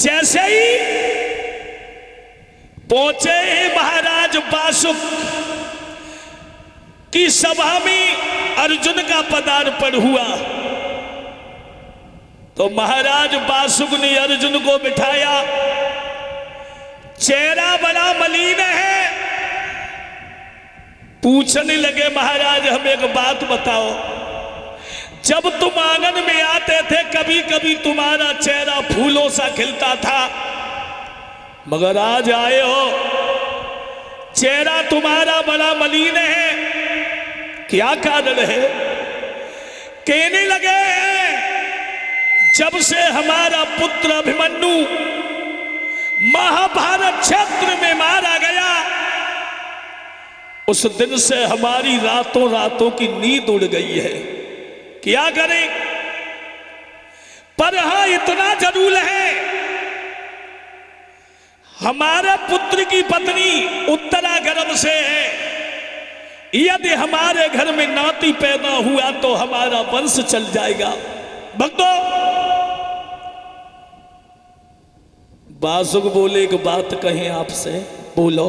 जैसे ही पहुंचे महाराज बासुक की सभा में अर्जुन का पदार्पण हुआ तो महाराज बासुक ने अर्जुन को बिठाया। चेहरा बड़ा मलिन है। पूछने लगे महाराज हम एक बात बताओ, जब तुम आंगन में आते थे कभी कभी तुम्हारा चेहरा फूलों सा खिलता था, मगर आज आए हो चेहरा तुम्हारा बड़ा मलिन है, क्या कारण है? कहने लगे जब से हमारा पुत्र अभिमन्यु महाभारत क्षेत्र में मारा गया उस दिन से हमारी रातों रातों की नींद उड़ गई है, क्या करें? पर हां इतना जरूर है, हमारे पुत्र की पत्नी उत्तरा गर्भ से है। यदि हमारे घर में नाती पैदा हुआ तो हमारा वंश चल जाएगा। भक्तों, बासुक बोले एक बात कहें आपसे, बोलो।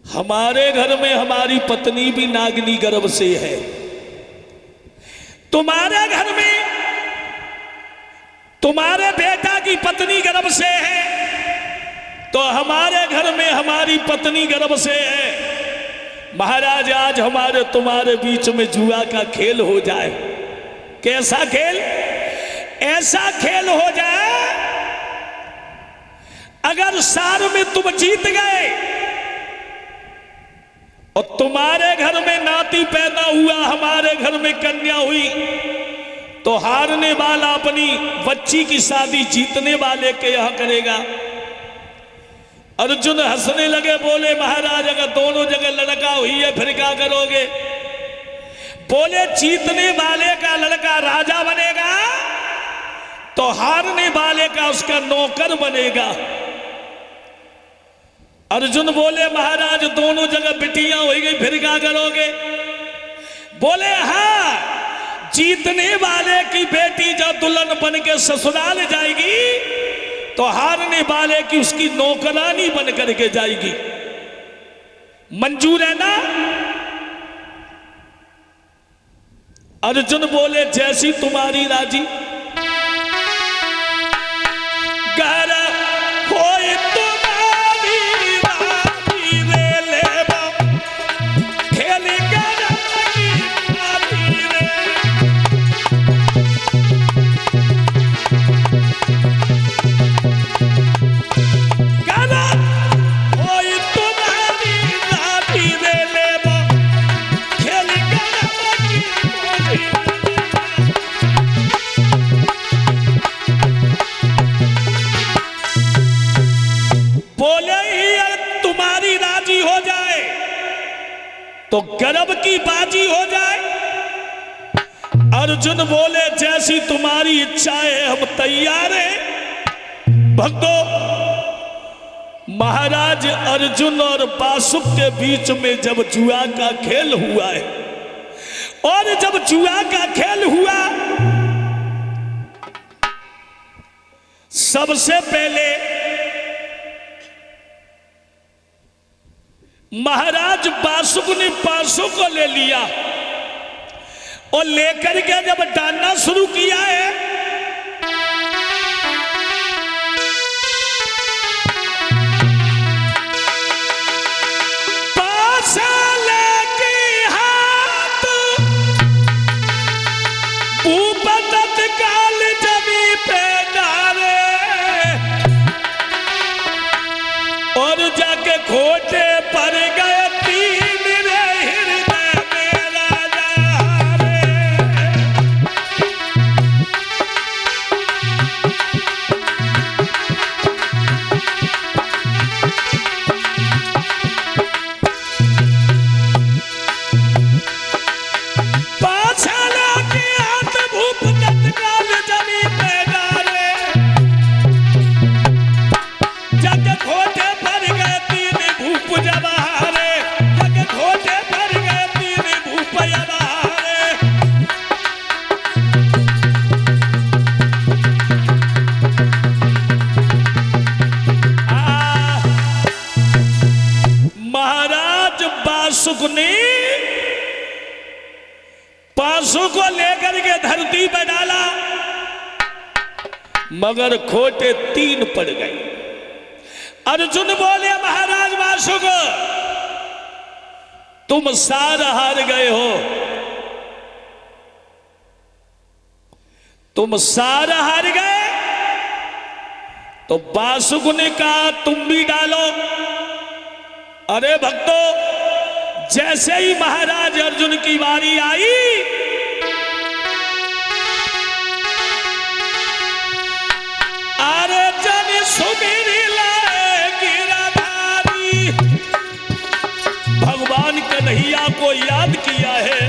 हमारे घर में हमारी पत्नी भी नागिनी गर्भ से है, तुम्हारे घर में तुम्हारे बेटा की पत्नी गर्भ से है, तो हमारे घर में हमारी पत्नी गर्भ से है। महाराज आज हमारे तुम्हारे बीच में जुआ का खेल हो जाए। कैसा खेल? ऐसा खेल हो जाए अगर सार में तुम जीत गए और तुम्हारे घर में नाती पैदा हुआ, हमारे घर में कन्या हुई, तो हारने वाला अपनी बच्ची की शादी जीतने वाले के यहां करेगा। अर्जुन हंसने लगे, बोले महाराज अगर दोनों जगह लड़का हुई है फिर क्या करोगे? बोले जीतने वाले का लड़का राजा बनेगा तो हारने वाले का उसका नौकर बनेगा। अर्जुन बोले महाराज दोनों जगह बिटियां हो गई फिर क्या करोगे? बोले हाँ, जीतने वाले की बेटी जब दुल्हन बन के ससुराल जाएगी तो हारने वाले की उसकी नौकरानी बन करके जाएगी। मंजूर है ना? अर्जुन बोले जैसी तुम्हारी राजी। घर होए तुम्हारी राजी रे ले बम, खेल गराई राजी रे। घर होए तुम्हारी राजी रे ले बम, खेल गराई राजी। बोले ही तुम्हारी राजी हो जाए तो गर्भ की बाजी हो जाए। अर्जुन बोले जैसी तुम्हारी इच्छा है हम तैयार हैं। भक्तों, महाराज अर्जुन और बासुक के बीच में जब जुआ का खेल हुआ है और जब जुआ का खेल हुआ सबसे पहले महाराज बासुक ने पासों को ले लिया और लेकर के जब डालना शुरू किया है पासा लेके हाथ ऊपर तत्काल जमी पे डाले और जाके खोटे पर गए तीन रे हृदय में राजा रे। मगर खोटे 3 पड़ गए। अर्जुन बोले महाराज वासुक, तुम सारा हार गए हो, तुम सारा हार गए। तो वासुक ने कहा तुम भी डालो। अरे भक्तों, जैसे ही महाराज अर्जुन की बारी आई, अरे जन सुमिरी लाए गिरधारी, भगवान कन्हैया को याद किया है।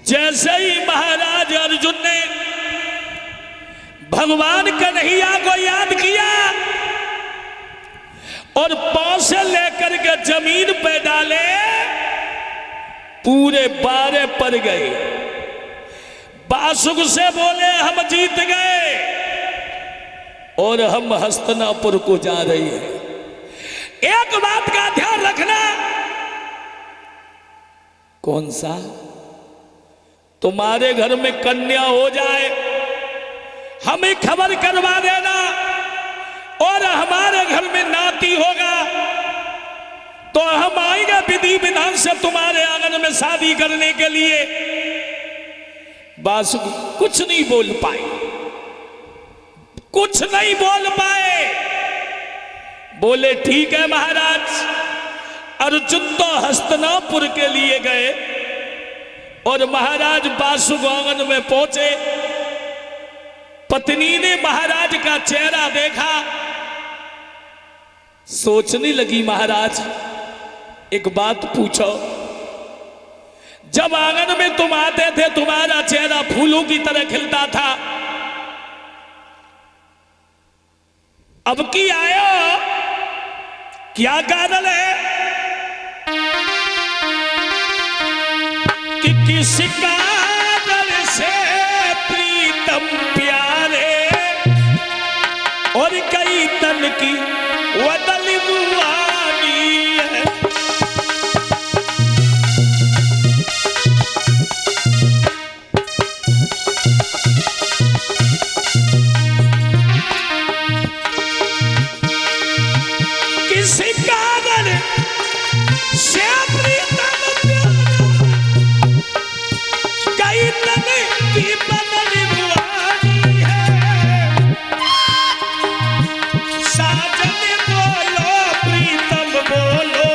जैसे ही महाराज अर्जुन ने भगवान कन्हैया को याद किया और पांव से लेकर के जमीन पे डाले, पूरे 12 पड़ गए। वासुक से बोले हम जीत गए और हम हस्तिनापुर को जा रही हैं। एक बात का ध्यान रखना। कौन सा? तुम्हारे घर में कन्या हो जाए, हमें खबर करवा देना, और हमारे घर में नाती होगा तो हम आएंगे विधि विधान से तुम्हारे आंगन में शादी करने के लिए। वासुक कुछ नहीं बोल पाए, कुछ नहीं बोल पाए। बोले ठीक है महाराज। अर्जुन तो हस्तिनापुर के लिए गए और महाराज वासुक आंगन में पहुंचे। पत्नी ने महाराज का चेहरा देखा, सोचने लगी महाराज एक बात पूछो, जब आंगन में तुम आते थे तुम्हारा चेहरा फूलों की तरह खिलता था, अब की आयो, क्या कारण है कि किस कारण से प्रीतम प्यारे और कई तन की वदल बुआनी है। किसी कारण से प्रीतम प्यारे कई तन की बदल बुआनी है। साजन बोलो प्रीतम बोलो,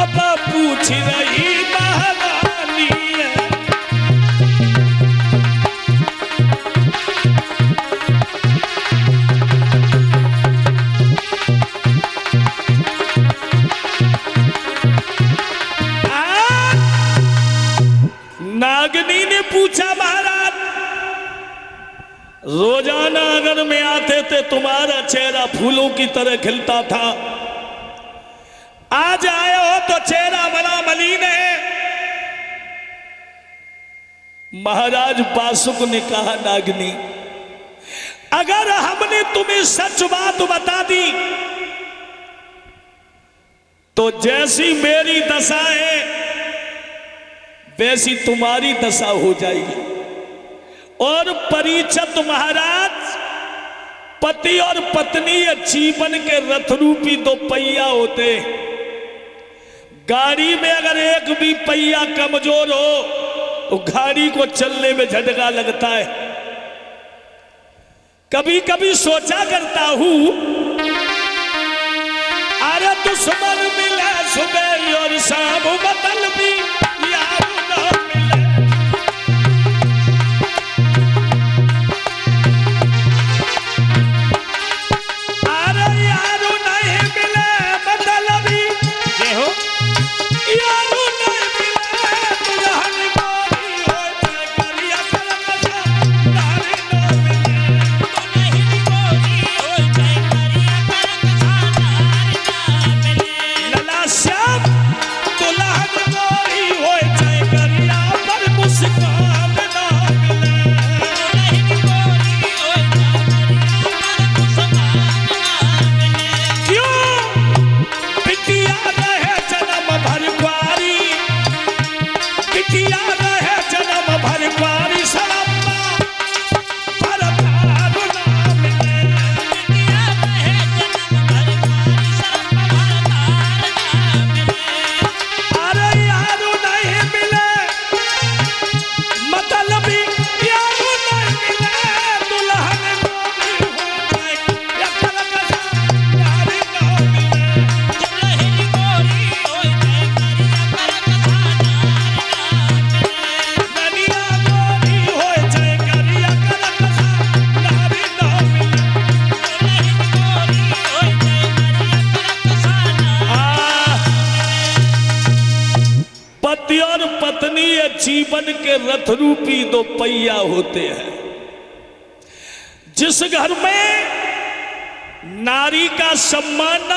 अब पूछ रही महारानी है। नागनी ने पूछा महाराज, रोजाना आंगन में आते थे तुम्हारा चेहरा फूलों की तरह खिलता था, आज आए हो तो चेहरा बड़ा मलिन है। महाराज वासुक ने कहा नागनी, अगर हमने तुम्हें सच बात बता दी तो जैसी मेरी दशा है वैसी तुम्हारी दशा हो जाएगी। और परीक्षित महाराज, पति और पत्नी जीवन के रथ रूपी 2 पहिया होते। गाड़ी में अगर एक भी पहिया कमजोर हो तो गाड़ी को चलने में झटका लगता है। कभी कभी सोचा करता हूं, अरे दुश्मन मिला सुबह और शाम बदल भी यार ना मिले। अरे यार नहीं मिले बदल भी हो, यार नहीं मिले दुल्हन गोरी हो, कालिया कलकत्ता नारी ना मिले, नहीं गोरी जीवन के रथ रूपी दो पहिया होते हैं। जिस घर में नारी का सम्मान